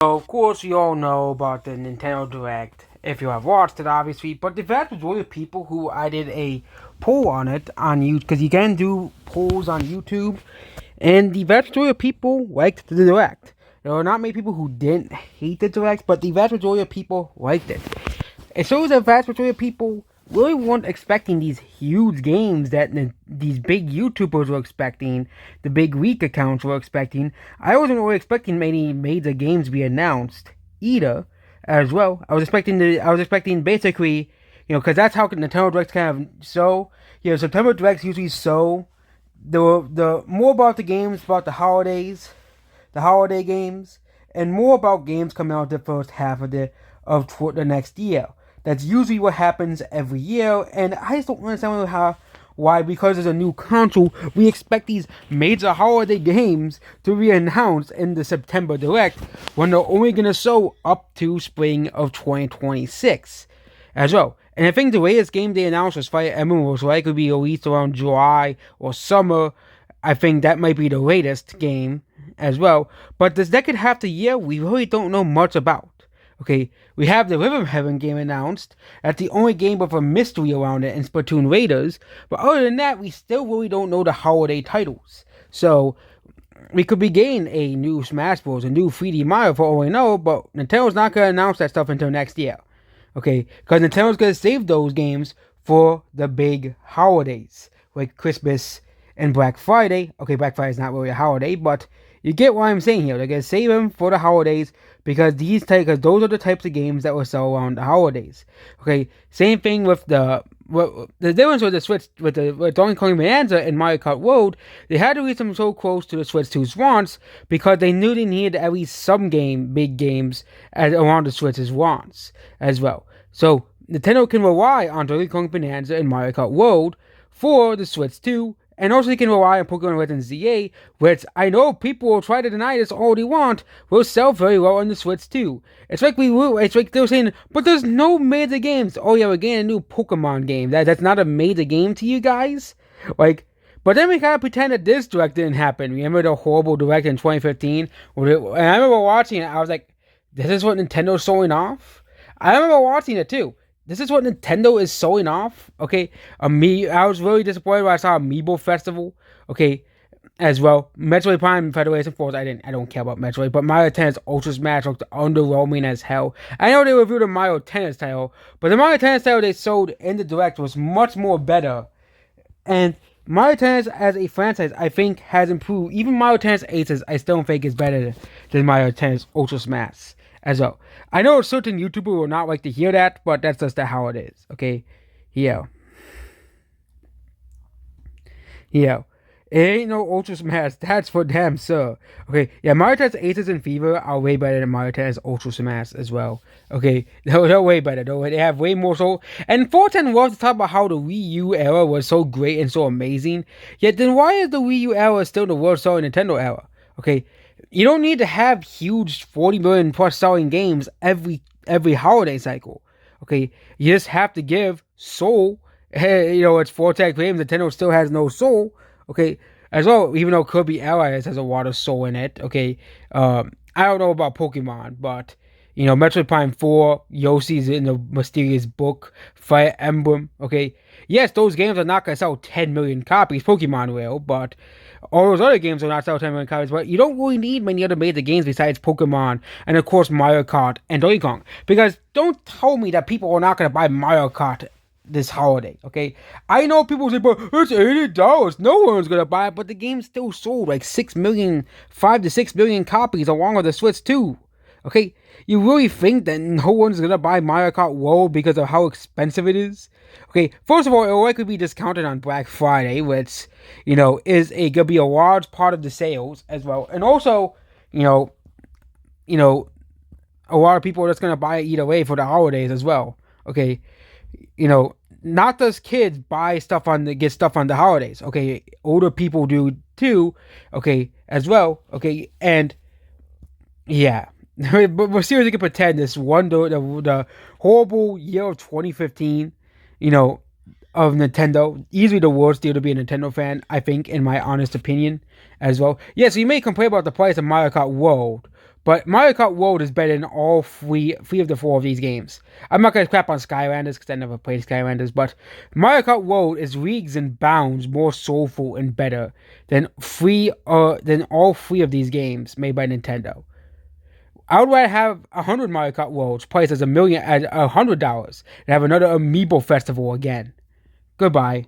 Of course, you all know about the Nintendo Direct if you have watched it, obviously. But the vast majority of people who I did a poll on it on YouTube, because you can do polls on YouTube, and the vast majority of people liked the Direct. There were not many people who didn't hate the Direct, but the vast majority of people liked it. It shows that the vast majority of people really weren't expecting these huge games that these big YouTubers were expecting, the big leak accounts were expecting. I wasn't really expecting many major games to be announced either, as well. I was expecting basically, because that's how Nintendo Directs kind of show. September Directs usually show the more about the games, about the holiday games, and more about games coming out the first half of the next year. That's usually what happens every year, and I just don't understand why, because there's a new console, we expect these major holiday games to be announced in the September Direct when they're only going to show up to spring of 2026 as well. And I think the latest game they announced was Fire Emblem was likely to be released around July or summer. I think that might be the latest game as well. But this second half of the year, we really don't know much about. Okay, we have the Rhythm Heaven game announced. That's the only game with a mystery around it in Splatoon Raiders. But other than that, we still really don't know the holiday titles. So, we could be getting a new Smash Bros., a new 3D Mario for all we know, but Nintendo's not going to announce that stuff until next year. Okay, because Nintendo's going to save those games for the big holidays, like Christmas and Black Friday. Okay, Black Friday is not really a holiday, but you get what I'm saying here. They're going to save them for the holidays because those are the types of games that will sell around the holidays. Okay, same thing with the difference with the Switch, with Donkey Kong Bonanza and Mario Kart World. They had to release them so close to the Switch 2's launch because they knew they needed at least some big games around the Switch's launch as well. So Nintendo can rely on Donkey Kong Bonanza and Mario Kart World for the Switch 2. And also you can rely on Pokemon Red and ZA, which I know people will try to deny this all they want, will sell very well on the Switch too. It's like they're saying, but there's no major games. Oh yeah, we're getting a new Pokemon game. That's not a major game to you guys? But then we gotta pretend that this Direct didn't happen. Remember the horrible Direct in 2015? And I remember watching it, I was like, this is what Nintendo's showing off? I remember watching it too. This is what Nintendo is showing off, okay? I was really disappointed when I saw Amiibo Festival, okay, as well. Metroid Prime Federation Force, I don't care about Metroid, but Mario Tennis Ultra Smash looked underwhelming as hell. I know they reviewed the Mario Tennis title, but the Mario Tennis title they sold in the Direct was much more better. And Mario Tennis as a franchise, I think, has improved. Even Mario Tennis Aces, I still don't think is better than Mario Tennis Ultra Smash as well. I know a certain YouTuber will not like to hear that, but that's just how it is. Okay, yeah. It ain't no Ultra Smash. That's for damn sir. Okay, yeah. Mario Tennis Aces and Fever are way better than Mario Tennis Ultra Smash as well. Okay, they're way better. They have way more soul. And 410 was to talk about how the Wii U era was so great and so amazing. Yet then why is the Wii U era still the worst selling Nintendo era? Okay, you don't need to have huge 40 million plus selling games every holiday cycle. Okay, you just have to give soul. It's 4 games. Nintendo still has no soul. Okay, as well, even though Kirby Allies has a lot of soul in it. Okay, I don't know about Pokemon, but Metroid Prime 4, Yoshi's in the Mysterious Book, Fire Emblem. Okay, yes, those games are not gonna sell 10 million copies. Pokemon will, but all those other games will not sell 10 million copies. But you don't really need many other major games besides Pokemon and of course Mario Kart and Donkey Kong. Because don't tell me that people are not gonna buy Mario Kart this holiday, okay? I know people say, but it's $80. No one's gonna buy it, but the game still sold like 5 to 6 million copies along with the Switch 2. Okay? You really think that no one's gonna buy Mario Kart World because of how expensive it is? Okay, first of all, it will likely be discounted on Black Friday, which, gonna be a large part of the sales as well. And also, a lot of people are just gonna buy it either way for the holidays as well. Okay, not just kids get stuff on the holidays. Okay, older people do too. Okay, as well. Okay, and yeah, but seriously, can pretend the horrible year of 2015, of Nintendo, easily the worst year to be a Nintendo fan, I think, in my honest opinion, as well. Yes, you may complain about the price of Mario Kart World, But Mario Kart World is better than all three of the four of these games. I'm not gonna crap on Skylanders because I never played Skylanders, but Mario Kart World is leagues and bounds more soulful and better than all three of these games made by Nintendo. I would rather have 100 Mario Kart Worlds priced as $1,000,000 and have another Amiibo festival again. Goodbye.